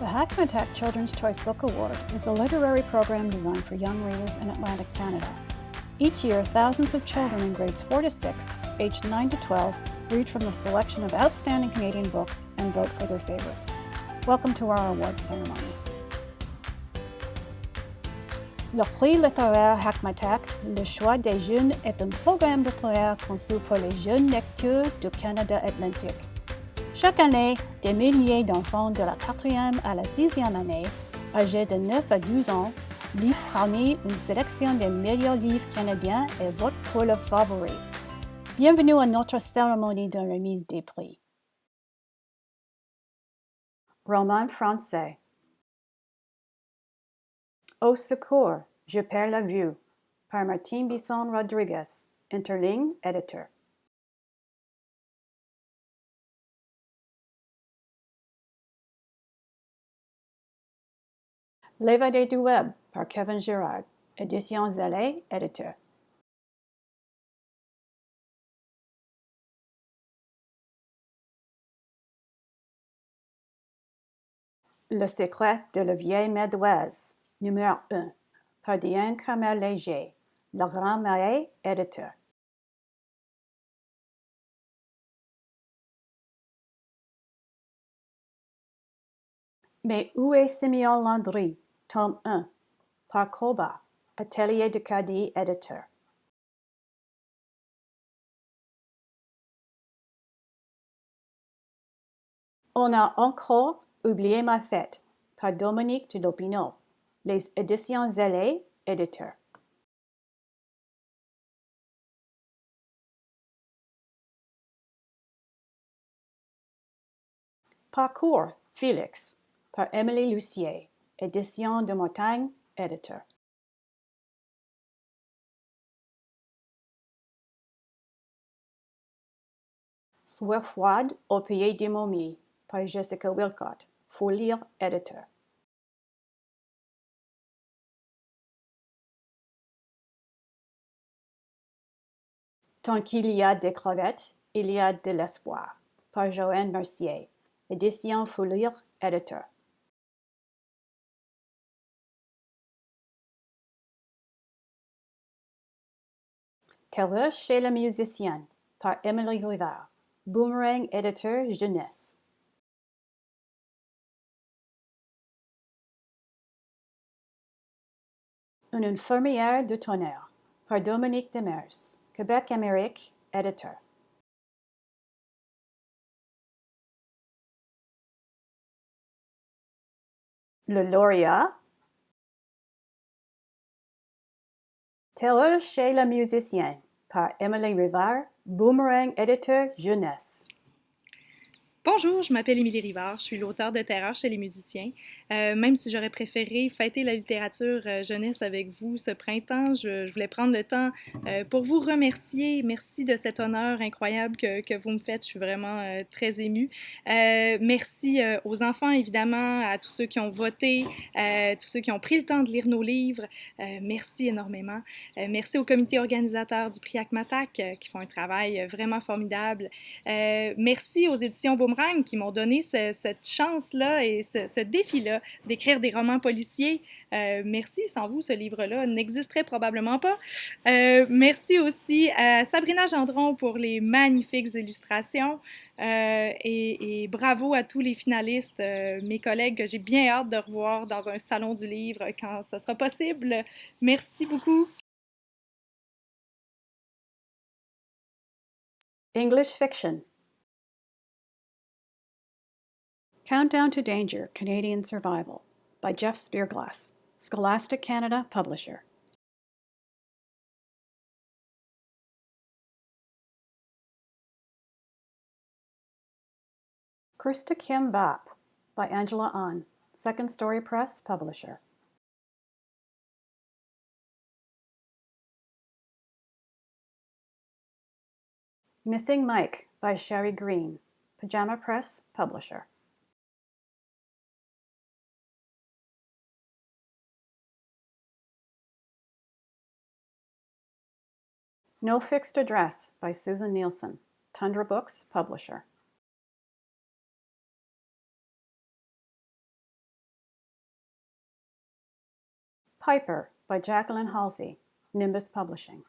The Hackmatack Children's Choice Book Award is the literary program designed for young readers in Atlantic Canada. Each year, thousands of children in grades 4 to 6, aged 9 to 12, read from the selection of outstanding Canadian books and vote for their favorites. Welcome to our award ceremony. Le prix littéraire Hackmatack, le choix des jeunes, est un programme littéraire conçu pour les jeunes lecteurs du Canada atlantique. Chaque année, des milliers d'enfants de la 4e à la 6e année, âgés de 9 à 12 ans, lisent parmi une sélection des meilleurs livres canadiens et votent pour leurs favoris. Bienvenue à notre cérémonie de remise des prix. Roman français. Au secours, je perds la vue, par Martin Bisson Rodriguez, interligne, éditeur. L'évadé du web, par Kevin Girard, édition Daye, éditeur. Le secret de la vieille médoise, numéro 1, par Diane Carmel-Léger, Le Grand Marais, éditeur. Mais où est Simeon Landry, tome 1, par Coba, Atelier de Cadie, éditeur. On a encore oublié ma fête, par Dominique de Lopinot, les éditions Zélé, éditeur. Parcours, Félix, par Émilie Lucier, édition de Montagne, éditeur. Soir froide au pays des momies, par Jessica Wilcott, Faut lire, éditeur. Tant qu'il y a des crevettes, il y a de l'espoir, par Joanne Mercier, édition Faut lire, éditeur. Terreur chez le musicien, par Émilie Rivard, Boomerang, éditeur jeunesse. Une infirmière de tonnerre, par Dominique Demers, Québec Amérique, éditeur. Le lauréat. Terreur chez le musicien, par Émilie Rivard, Boomerang, éditeur jeunesse. Bonjour, je m'appelle Émilie Rivard, je suis l'auteure de Terreur chez les musiciens. Même si j'aurais préféré fêter la littérature jeunesse avec vous ce printemps, je voulais prendre le temps pour vous remercier. Merci de cet honneur incroyable que vous me faites, je suis vraiment très émue. Merci aux enfants, évidemment, à tous ceux qui ont voté, tous ceux qui ont pris le temps de lire nos livres. Merci énormément. Merci au comité organisateur du prix Hackmatack qui font un travail vraiment formidable. Merci aux éditions Boomerang qui m'ont donné cette chance-là et ce défi-là d'écrire des romans policiers. Merci, sans vous, ce livre-là n'existerait probablement pas. Merci aussi à Sabrina Gendron pour les magnifiques illustrations. Et bravo à tous les finalistes, mes collègues que j'ai bien hâte de revoir dans un salon du livre quand ce sera possible. Merci beaucoup. English fiction. Countdown to Danger, Canadian Survival, by Jeff Spearglass, Scholastic Canada publisher. Krista Kim Bap, by Angela Ahn, Second Story Press publisher. Missing Mike, by Sherry Green, Pajama Press publisher. No Fixed Address, by Susan Nielsen, Tundra Books publisher. Piper by Jacqueline Halsey, Nimbus Publishing.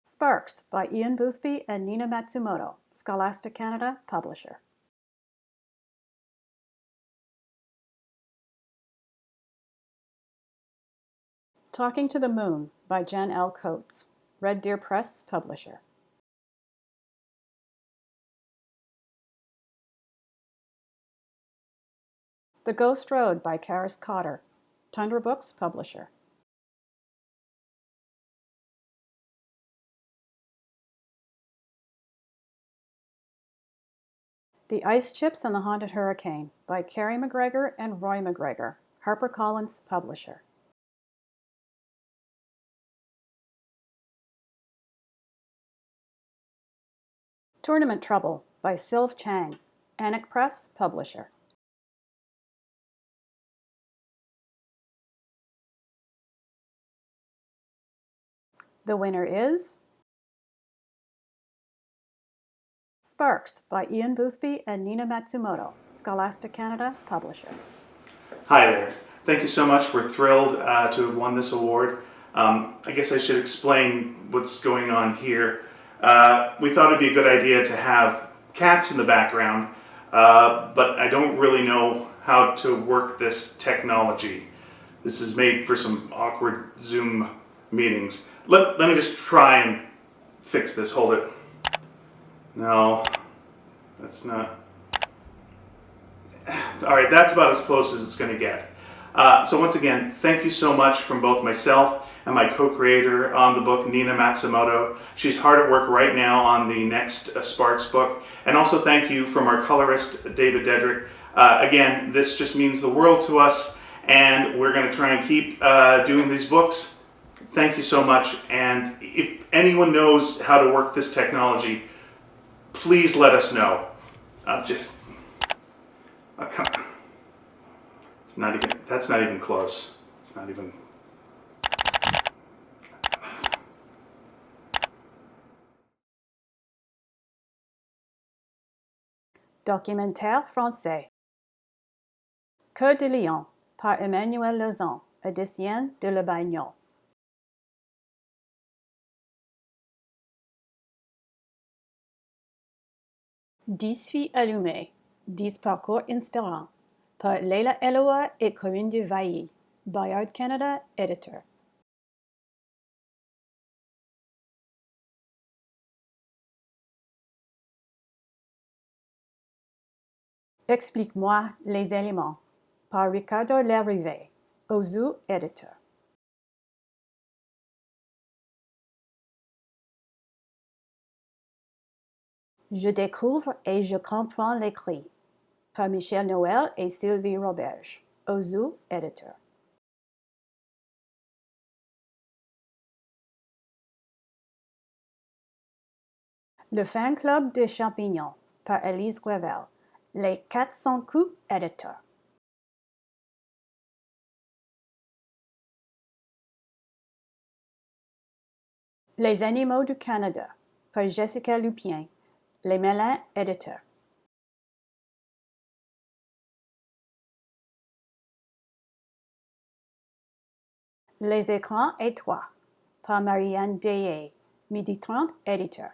Sparks by Ian Boothby and Nina Matsumoto, Scholastic Canada, publisher. Talking to the Moon by Jen L. Coates, Red Deer Press, publisher. The Ghost Road by Karis Cotter, Tundra Books, publisher. The Ice Chips and the Haunted Hurricane by Carrie McGregor and Roy McGregor, HarperCollins, publisher. Tournament Trouble by Sylv Chang, Anik Press, publisher. The winner is Sparks by Ian Boothby and Nina Matsumoto, Scholastic Canada, publisher. Hi there. Thank you so much. We're thrilled to have won this award. I guess I should explain what's going on here. We thought it'd be a good idea to have cats in the background, but I don't really know how to work this technology. This is made for some awkward Zoom meetings. Let me just try and fix this. Hold it. No, that's not. All right, that's about as close as it's going to get. So once again, thank you so much from both myself and my co-creator on the book, Nina Matsumoto. She's hard at work right now on the next Sparks book. And also thank you from our colorist, David Dedrick. Again, this just means the world to us, and we're going to try and keep doing these books. Thank you so much. And if anyone knows how to work this technology, please let us know. Come on. It's not even, that's not even close. It's not even. Documentaire français. Cœur de Lion par Emmanuel Lauzon, édition de Le Bagnon. Dix filles allumées, 10 parcours inspirants par Leila Eloa et Corinne Duvailly, Bayard Canada, éditeur. Explique-moi les éléments par Ricardo Larivé, Ozu, éditeur. Je découvre et je comprends l'écrit par Michel Noël et Sylvie Roberge, Ozu, éditeur. Le fan club des champignons par Élise Gravel, Les 400 coups, éditeur. Les animaux du Canada par Jessica Lupien, Les Mélins, éditeur. Les écrans étroits par Marianne Daye, Midi 30, éditeur.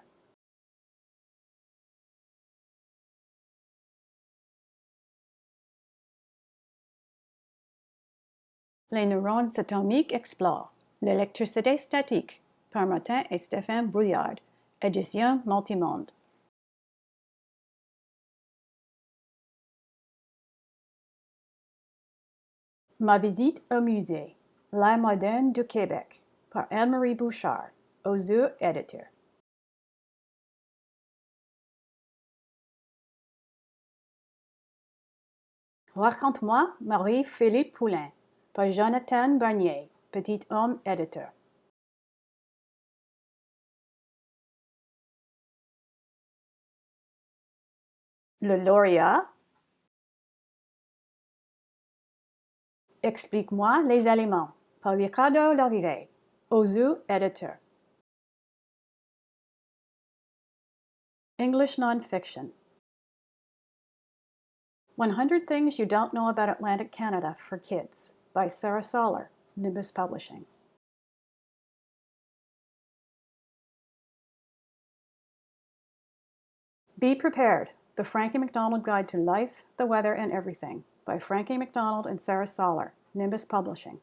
Les neurones atomiques explorent l'électricité statique par Martin et Stéphane Brouillard, édition Multimonde. Ma visite au musée, l'art moderne du Québec, par Anne-Marie Bouchard, Ozu, éditeur. Raconte-moi Marie-Philippe Poulain, par Jonathan Barnier, Petit Homme, éditeur. Le lauréat. Explique-moi les éléments, par Ricardo Larivé, Ozu, éditeur. English non-fiction. 100 Things You Don't Know About Atlantic Canada for Kids by Sarah Soller, Nimbus Publishing. Be Prepared, The Frankie MacDonald Guide to Life, the Weather, and Everything by Frankie MacDonald and Sarah Soller, Nimbus Publishing.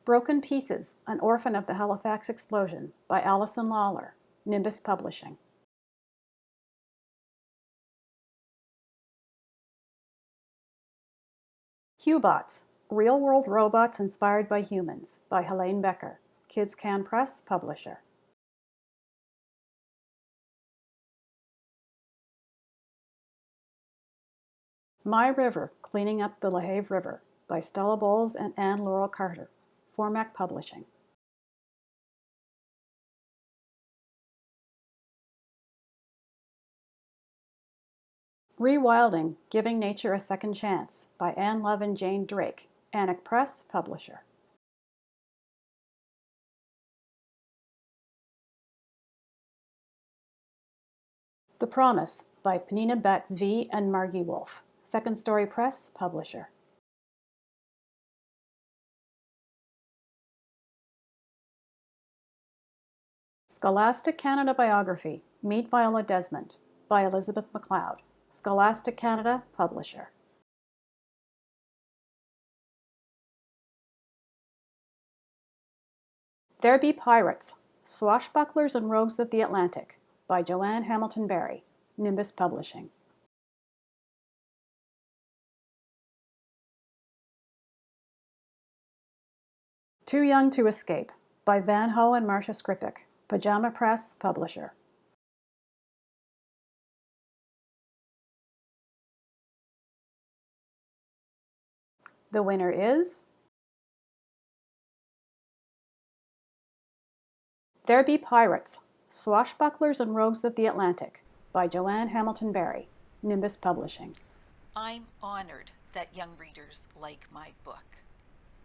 Broken Pieces, An Orphan of the Halifax Explosion by Alison Lawler, Nimbus Publishing. Q-Bots, Real-World Robots Inspired by Humans by Helene Becker, Kids Can Press Publisher. My River, Cleaning Up the LaHave River by Stella Bowles and Anne Laurel Carter, Formac Publishing. Rewilding, Giving Nature a Second Chance by Anne Love and Jane Drake, Annick Press Publisher. The Promise by Penina Bat-Zvi and Margie Wolf, Second Story Press Publisher. Scholastic Canada Biography, Meet Viola Desmond by Elizabeth MacLeod, Scholastic Canada Publisher. There Be Pirates, Swashbucklers and Rogues of the Atlantic by Joanne Hamilton Barry, Nimbus Publishing. Too Young to Escape by Van Ho and Marcia Skripek, Pajama Press Publisher. The winner is There Be Pirates, Swashbucklers and Rogues of the Atlantic by Joanne Hamilton Barry, Nimbus Publishing. I'm honored that young readers like my book.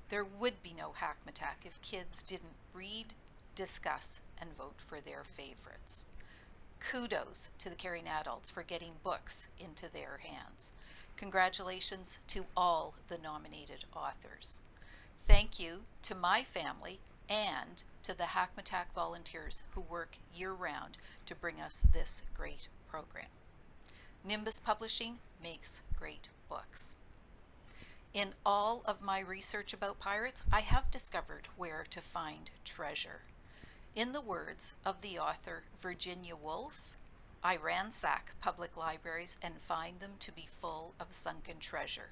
There would be no Hackmatack if kids didn't read, discuss, and vote for their favorites. Kudos to the caring adults for getting books into their hands. Congratulations to all the nominated authors. Thank you to my family and to the Hackmatack volunteers who work year-round to bring us this great program. Nimbus Publishing makes great books. In all of my research about pirates, I have discovered where to find treasure. In the words of the author Virginia Woolf, I ransack public libraries and find them to be full of sunken treasure.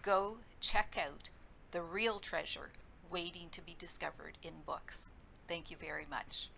Go check out the real treasure waiting to be discovered in books. Thank you very much.